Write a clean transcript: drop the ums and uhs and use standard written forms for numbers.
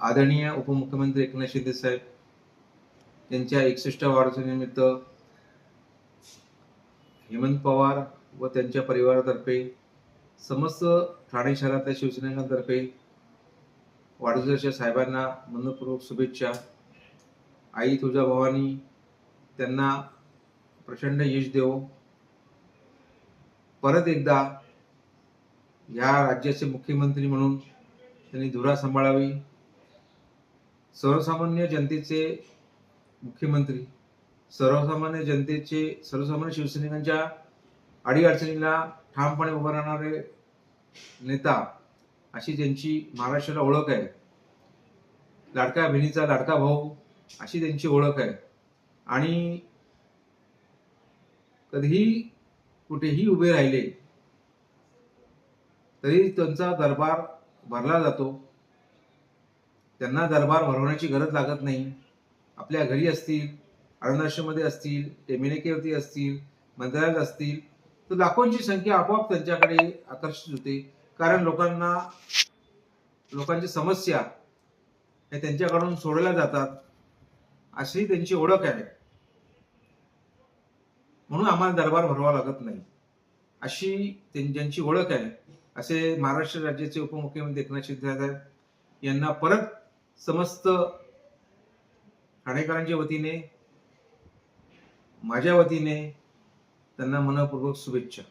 आदरणीय उपमुख्यमंत्री एकनाथ शिंदे साहेब यांच्या 61व्या वाढदिवसानिमित्त हेमंत पवार व त्यांच्या परिवारातर्फे समस्त ठाणे शहरातल्या शिवसैनिकांतर्फे वाढदिवसाच्या साहेबांना मनपूर्वक शुभेच्छा। आई तुळजाभवानी त्यांना प्रचंड यश देवो। परत एकदा या राज्याचे मुख्यमंत्री म्हणून त्यांनी धुरा सांभाळावी। सर्वसामान्य जनतेचे मुख्यमंत्री, सर्वसामान्य जनतेचे, सर्वसामान्य शिवसैनिकांच्या अडीअडचणीला ठामपणे उभा राहणारे नेता, अशी त्यांची महाराष्ट्राला ओळख आहे। लाडक्या बहिणीचा लाडका भाऊ अशी त्यांची ओळख आहे आणि कधीही कुठेही उभे राहिले तरी त्यांचा दरबार भरला जातो। त्यांना दरबार भरवण्याची गरज लागत नाही। आपल्या घरी असतील, आनंदाश्रममध्ये असतील, टेमिनेकेवरती असतील, मंदिरात असतील, तर लाखोंची संख्या आपोआप त्यांच्याकडे आकर्षित होते। कारण लोकांची समस्या हे त्यांच्याकडून सोडवल्या जातात, अशी त्यांची ओळख आहे। म्हणून आम्हाला दरबार भरवावा लागत नाही, अशी ज्यांची ओळख आहे, असे महाराष्ट्र राज्याचे उपमुख्यमंत्री एकनाथ शिंदे साहेब यांना परत समस्त ठाणेकरांच्या वतीने, माझ्या वतीने त्यांना मनपूर्वक शुभेच्छा।